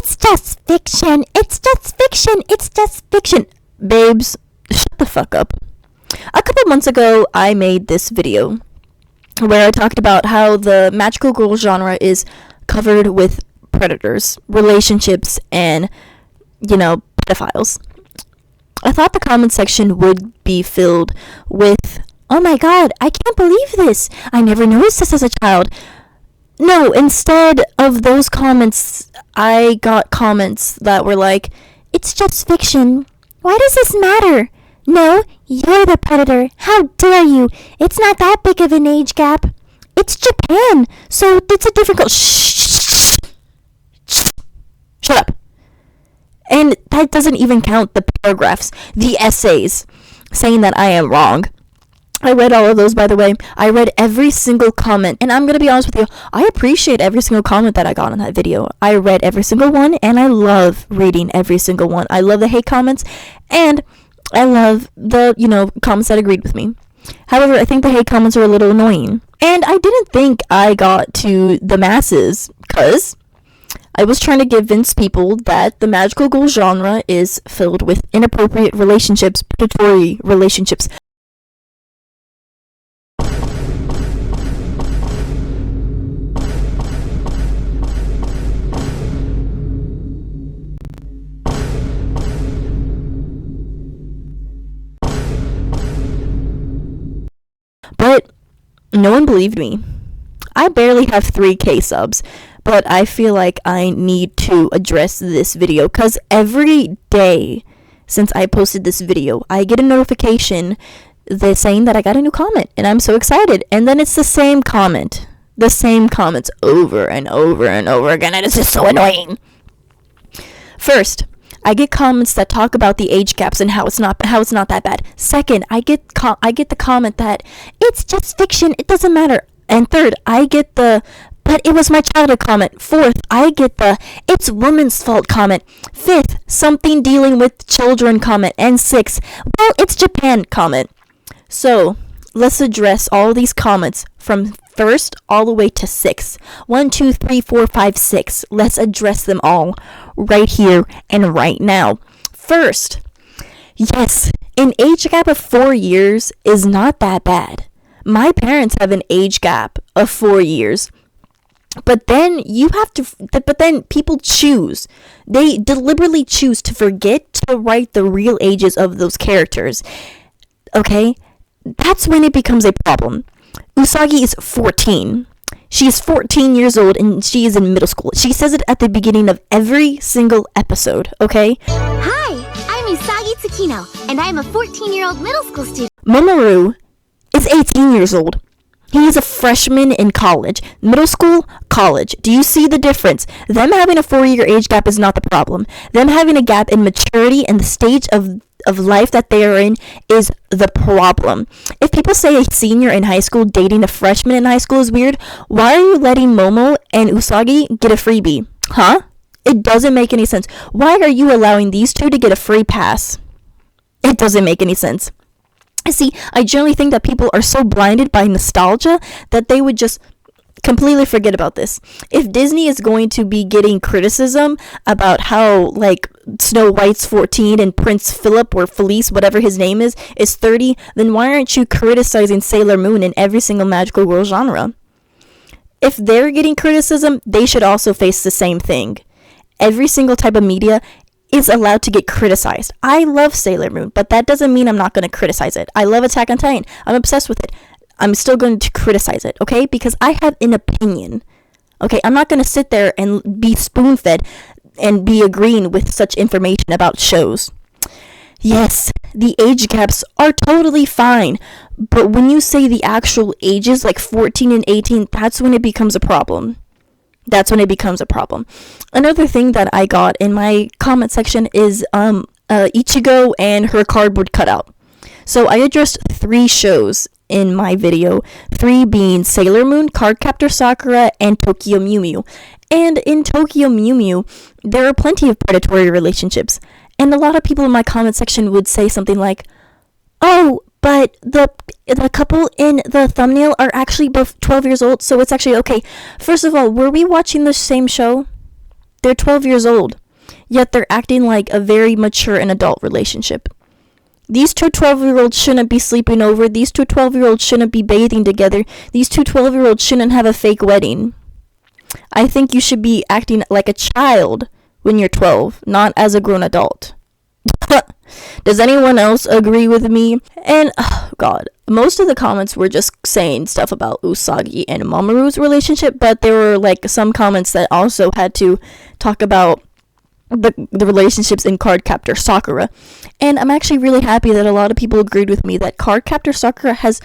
It's just fiction. It's just fiction. It's just fiction. Babes, shut the fuck up. A couple months ago, I made this video where I talked about how the magical girl genre is covered with predators, relationships, and, pedophiles. I thought the comment section would be filled with, "Oh my god, I can't believe this. I never noticed this as a child." No, instead of those comments, I got comments that were like, "It's just fiction. Why does this matter? No, you're the predator. How dare you? It's not that big of an age gap. It's Japan, so it's a different Shut up. And that doesn't even count the paragraphs, the essays, saying that I am wrong. I read all of those, by the way. I read every single comment, and I'm going to be honest with you, I appreciate every single comment that I got on that video. I read every single one, and I love reading every single one. I love the hate comments, and I love the, comments that agreed with me. However, I think the hate comments are a little annoying. And I didn't think I got to the masses, because I was trying to convince people that the magical girl genre is filled with inappropriate relationships, predatory relationships. But no one believed me. I barely have 3K subs, but I feel like I need to address this video because every day since I posted this video, I get a notification saying that I got a new comment, and I'm so excited. And then it's the same comment, the same comments over and over and over again, and it's just so annoying. First, I get comments that talk about the age gaps and how it's not that bad. Second, I get the comment that it's just fiction, it doesn't matter. And third, I get the "but it was my childhood" comment. Fourth, I get the "it's woman's fault" comment. Fifth, something dealing with children comment. And sixth, "well, it's Japan" comment. So let's address all these comments from first all the way to 6. 1, 2, 3, 4, 5, 6. Let's address them all right here and right now. First, yes, an age gap of 4 years is not that bad. My parents have an age gap of 4 years. But then people choose. They deliberately choose to forget to write the real ages of those characters. Okay? That's when it becomes a problem. Usagi is 14. She is 14 years old and she is in middle school. She says it at the beginning of every single episode, okay? Hi, I'm Usagi Tsukino, and I'm a 14-year-old middle school student. Mamoru is 18 years old. He is a freshman in college. Middle school, college. Do you see the difference? Them having a 4-year age gap is not the problem. Them having a gap in maturity and the stage of life that they are in is the problem. If people say a senior in high school dating a freshman in high school is weird, why are you letting Momo and Usagi get a freebie? Huh? It doesn't make any sense. Why are you allowing these two to get a free pass? It doesn't make any sense. See, I generally think that people are so blinded by nostalgia that they would just completely forget about this. If Disney is going to be getting criticism about how, like, Snow White's 14 and Prince Philip or Felice, whatever his name is 30, then why aren't you criticizing Sailor Moon in every single magical girl genre? If they're getting criticism, they should also face the same thing. Every single type of media is allowed to get criticized. I love Sailor Moon, but that doesn't mean I'm not going to criticize it. I love Attack on Titan. I'm obsessed with it. I'm still going to criticize it, okay? Because I have an opinion, okay? I'm not going to sit there and be spoon-fed and be agreeing with such information about shows. Yes, the age gaps are totally fine, but when you say the actual ages, like 14 and 18, that's when it becomes a problem. That's when it becomes a problem. Another thing that I got in my comment section is Ichigo and her cardboard cutout. So I addressed 3 shows in my video, 3 being Sailor Moon, Cardcaptor Sakura, and Tokyo Mew Mew. And in Tokyo Mew Mew, there are plenty of predatory relationships. And a lot of people in my comment section would say something like, "Oh, but the couple in the thumbnail are actually both 12 years old, so it's actually okay." First of all, were we watching the same show? They're 12 years old, yet they're acting like a very mature and adult relationship. These two 12-year-olds shouldn't be sleeping over. These two 12-year-olds shouldn't be bathing together. These two 12-year-olds shouldn't have a fake wedding. I think you should be acting like a child when you're 12, not as a grown adult. Does anyone else agree with me? And, oh God, most of the comments were just saying stuff about Usagi and Mamoru's relationship, but there were like some comments that also had to talk about the relationships in Cardcaptor Sakura. And I'm actually really happy that a lot of people agreed with me that Cardcaptor Sakura has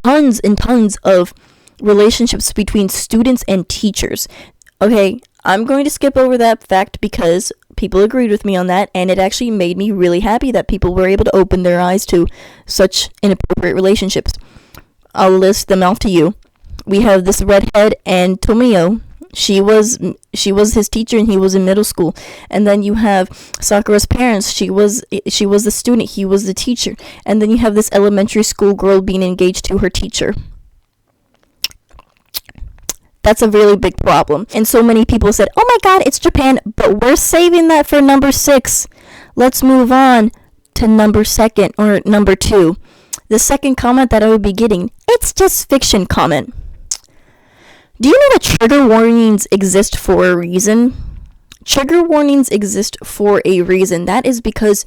tons and tons of relationships between students and teachers. Okay, I'm going to skip over that fact because people agreed with me on that, and it actually made me really happy that people were able to open their eyes to such inappropriate relationships. I'll list them off to you. We have this redhead and Tomio. She was his teacher and he was in middle school. And then you have Sakura's parents. She was the student, he was the teacher. And then you have this elementary school girl being engaged to her teacher. That's a really big problem. And so many people said, oh my God, it's Japan, but we're saving that for number 6. Let's move on to number 2. The second comment that I would be getting, it's just fiction comment. Do you know that trigger warnings exist for a reason? Trigger warnings exist for a reason. That is because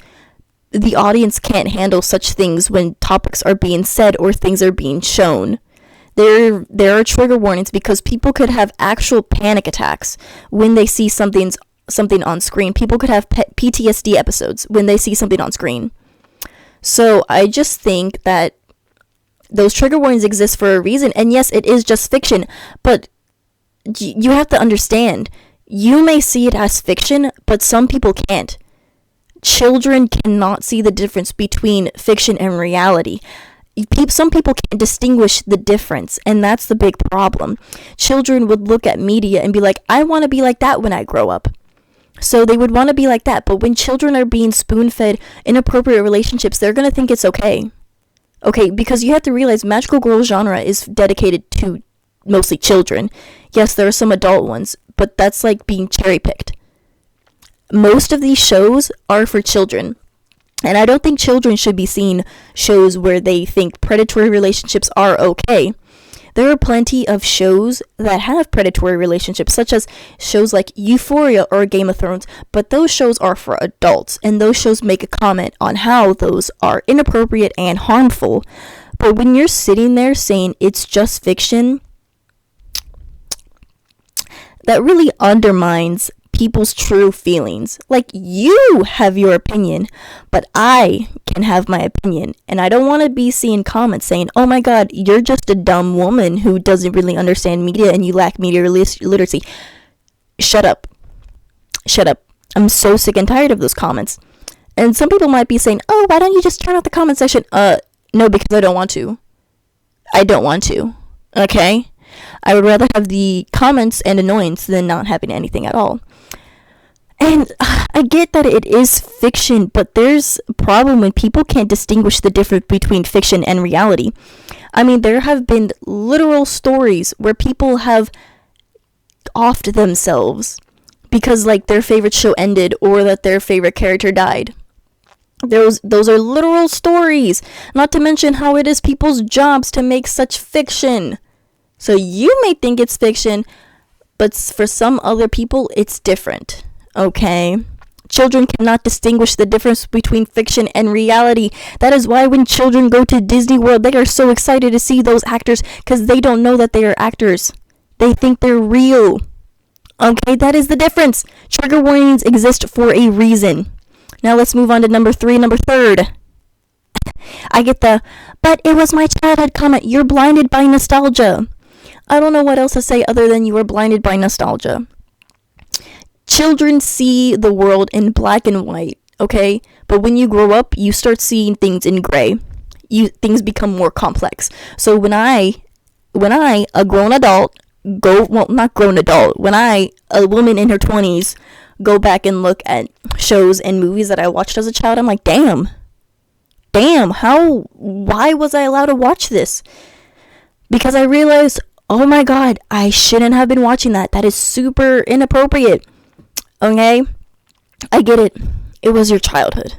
the audience can't handle such things when topics are being said or things are being shown. There are trigger warnings because people could have actual panic attacks when they see something on screen. People could have PTSD episodes when they see something on screen. So I just think that those trigger warnings exist for a reason. And yes, it is just fiction, but you have to understand, you may see it as fiction, but some people can't. Children cannot see the difference between fiction and reality. Some people can't distinguish the difference, and that's the big problem. Children would look at media and be like, I want to be like that when I grow up. So they would want to be like that, but when children are being spoon-fed inappropriate relationships, they're going to think it's okay. Okay, because you have to realize magical girl genre is dedicated to mostly children. Yes, there are some adult ones, but that's like being cherry-picked. Most of these shows are for children. And I don't think children should be seeing shows where they think predatory relationships are okay. There are plenty of shows that have predatory relationships, such as shows like Euphoria or Game of Thrones, but those shows are for adults, and those shows make a comment on how those are inappropriate and harmful. But when you're sitting there saying it's just fiction, that really undermines people's true feelings. Like, you have your opinion, but I can have my opinion, and I don't want to be seeing comments saying, oh my God, you're just a dumb woman who doesn't really understand media and you lack media literacy. Shut up. I'm so sick and tired of those comments. And some people might be saying, oh, why don't you just turn off the comment section? No, because I don't want to. Okay? I would rather have the comments and annoyance than not having anything at all. And I get that it is fiction, but there's a problem when people can't distinguish the difference between fiction and reality. I mean, there have been literal stories where people have offed themselves because, like, their favorite show ended or that their favorite character died. Those are literal stories, not to mention how it is people's jobs to make such fiction. So you may think it's fiction, but for some other people, it's different. Okay? Children cannot distinguish the difference between fiction and reality. That is why when children go to Disney World, they are so excited to see those actors because they don't know that they are actors. They think they're real. Okay, that is the difference. Trigger warnings exist for a reason. Now let's move on to number 3. I get but it was my childhood comment. You're blinded by nostalgia. I don't know what else to say other than you are blinded by nostalgia. Children see the world in black and white, okay? But when you grow up, you start seeing things in gray. Things become more complex. So when I, a grown adult, not grown adult, when I, a woman in her 20s, go back and look at shows and movies that I watched as a child, I'm like, damn, why was I allowed to watch this? Because I realized, Oh my god, I shouldn't have been watching that. That is super inappropriate. Okay? I get it. It was your childhood.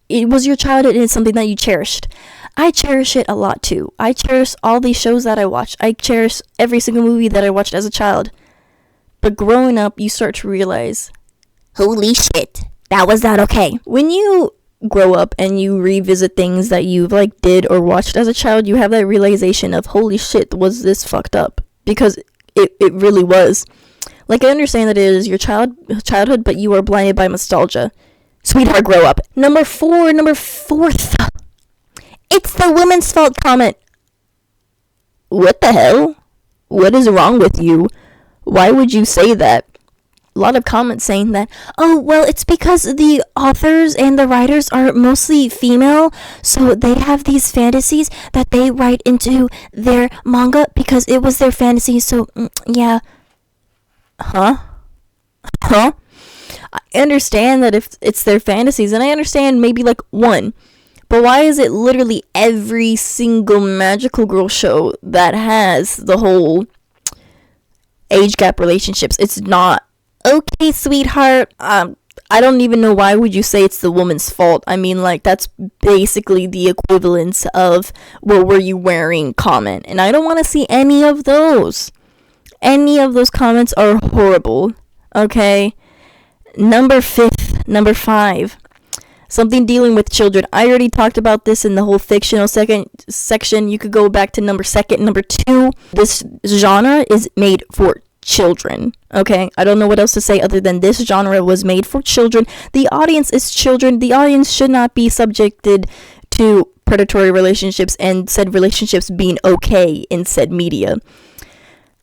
It was your childhood and it's something that you cherished. I cherish it a lot too. I cherish all these shows that I watched. I cherish every single movie that I watched as a child. But growing up, you start to realize, holy shit, that was not okay. When you grow up and you revisit things that you like did or watched as a child, you have that realization of, holy shit, was this fucked up? Because it really was. Like, I understand that it is your childhood, but you are blinded by nostalgia. Sweetheart, grow up. Number fourth. It's the woman's fault comment. What the hell? What is wrong with you? Why would you say that? A lot of comments saying that, oh, well, it's because the authors and the writers are mostly female, so they have these fantasies that they write into their manga because it was their fantasy, so, yeah. Huh? I understand that if it's their fantasies, and I understand maybe like one, but why is it literally every single magical girl show that has the whole age gap relationships? It's not. Okay, sweetheart, I don't even know why would you say it's the woman's fault. I mean, like, that's basically the equivalence of what were you wearing comment, and I don't want to see any of those. Any of those comments are horrible. Okay? Number 5, something dealing with children. I already talked about this in the whole fictional section. You could go back to number 2. This genre is made for children. Okay? I don't know what else to say other than this genre was made for children. The audience is children. The audience should not be subjected to predatory relationships and said relationships being okay in said media.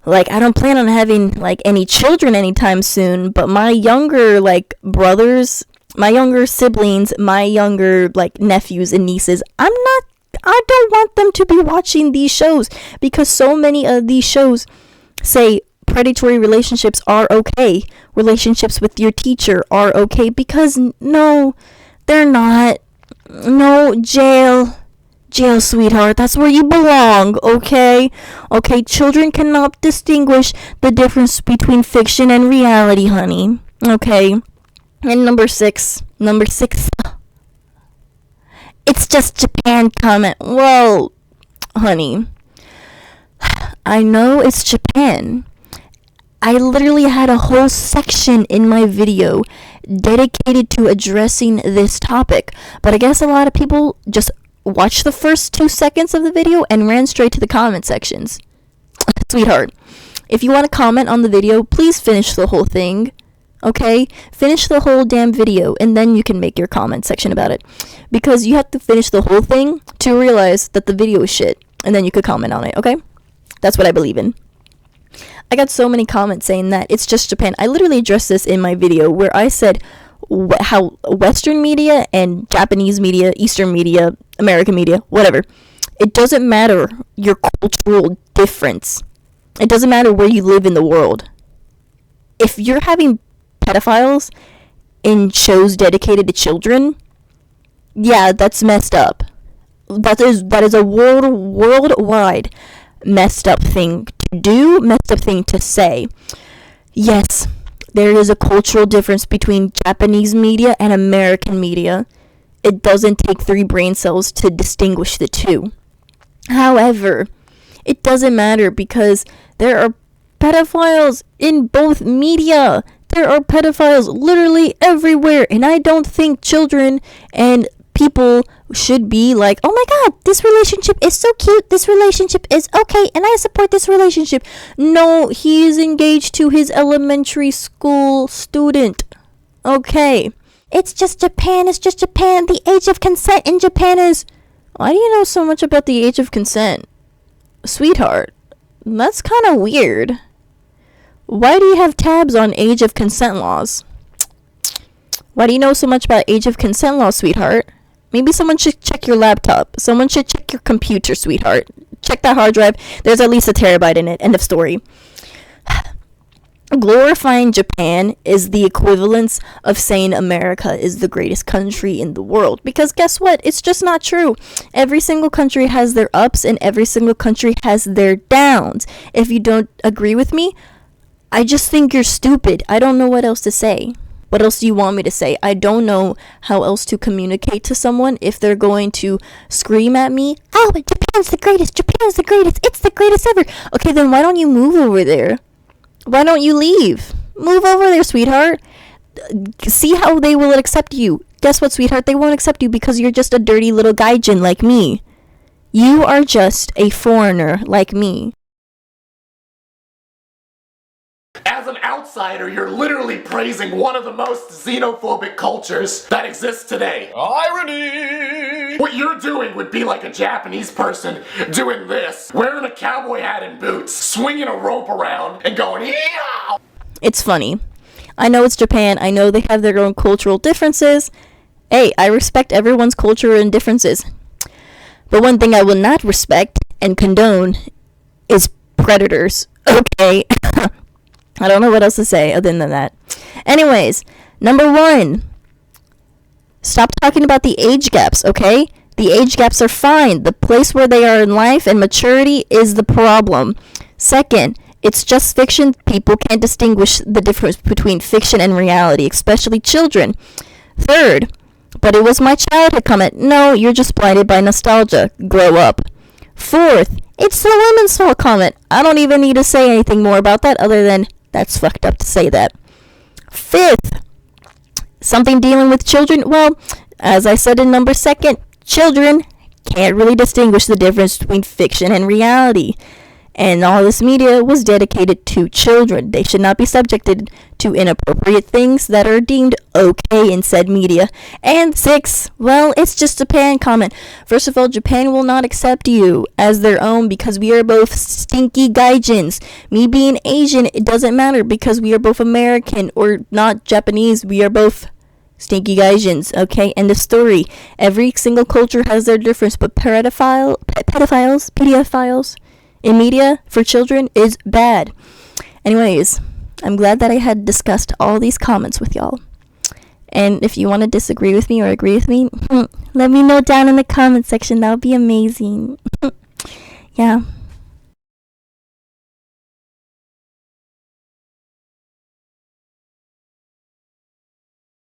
Like, I don't plan on having, like, any children anytime soon, but my younger, like, brothers, my younger siblings, my younger, like, nephews and nieces, I don't want them to be watching these shows, because so many of these shows say predatory relationships are okay, relationships with your teacher are okay, because no, they're not. No, jail, sweetheart, that's where you belong. Okay, children cannot distinguish the difference between fiction and reality, honey. Okay. And number 6, it's just Japan comment. Well, honey, I know it's Japan. I literally had a whole section in my video dedicated to addressing this topic, but I guess a lot of people just watched the first 2 seconds of the video and ran straight to the comment sections. Sweetheart, if you want to comment on the video, please finish the whole thing. Okay? Finish the whole damn video, and then you can make your comment section about it. Because you have to finish the whole thing to realize that the video is shit, and then you could comment on it, okay? That's what I believe in. I got so many comments saying that it's just Japan. I literally addressed this in my video where I said how Western media and Japanese media, Eastern media, American media, whatever, it doesn't matter your cultural difference. It doesn't matter where you live in the world. If you're having pedophiles in shows dedicated to children, yeah, that's messed up. That is a worldwide messed up thing to do, messed up thing to say. Yes, there is a cultural difference between Japanese media and American media. It doesn't take 3 brain cells to distinguish the two. However, it doesn't matter because there are pedophiles in both media. There are pedophiles literally everywhere, and I don't think children and people should be like, oh my god, this relationship is so cute, this relationship is okay, and I support this relationship. No, he is engaged to his elementary school student. Okay. It's just Japan, The age of consent in Japan is... Why do you know so much about the age of consent? Sweetheart, that's kind of weird. Why do you have tabs on age of consent laws? Why do you know so much about age of consent laws, sweetheart? Maybe someone should check your laptop. Someone should check your computer, sweetheart. Check that hard drive. There's at least 1 terabyte in it. End of story. Glorifying Japan is the equivalence of saying America is the greatest country in the world. Because guess what? It's just not true. Every single country has their ups and every single country has their downs. If you don't agree with me, I just think you're stupid. I don't know what else to say. What else do you want me to say? I don't know how else to communicate to someone if they're going to scream at me, "Oh, Japan's the greatest, Japan's the greatest, it's the greatest ever." Okay, then why don't you move over there? Why don't you leave? Move over there, sweetheart. See how they will accept you. Guess what, sweetheart? They won't accept you because you're just a dirty little gaijin like me. You are just a foreigner like me. As an outsider, you're literally praising one of the most xenophobic cultures that exists today. Irony! What you're doing would be like a Japanese person doing this, wearing a cowboy hat and boots, swinging a rope around, and going, "Yeehaw!" It's funny. I know it's Japan. I know they have their own cultural differences. Hey, I respect everyone's culture and differences. But one thing I will not respect and condone is predators. Okay? I don't know what else to say other than that. Anyways, number 1. Stop talking about the age gaps, okay? The age gaps are fine. The place where they are in life and maturity is the problem. Second, it's just fiction. People can't distinguish the difference between fiction and reality, especially children. Third, but it was my childhood comment. No, you're just blinded by nostalgia. Grow up. Fourth, it's the women's fault comment. I don't even need to say anything more about that other than that's fucked up to say that. Fifth, something dealing with children. Well, as I said in number 2, children can't really distinguish the difference between fiction and reality. And all this media was dedicated to children. They should not be subjected to inappropriate things that are deemed okay in said media. And 6, well, it's just Japan comment. First of all, Japan will not accept you as their own because we are both stinky gaijins. Me being Asian, it doesn't matter because we are both American or not Japanese. We are both stinky gaijins, okay? End of story. Every single culture has their difference, but pedophiles in media for children is bad. Anyways, I'm glad that I had discussed all these comments with y'all. And if you want to disagree with me or agree with me, let me know down in the comment section. That would be amazing.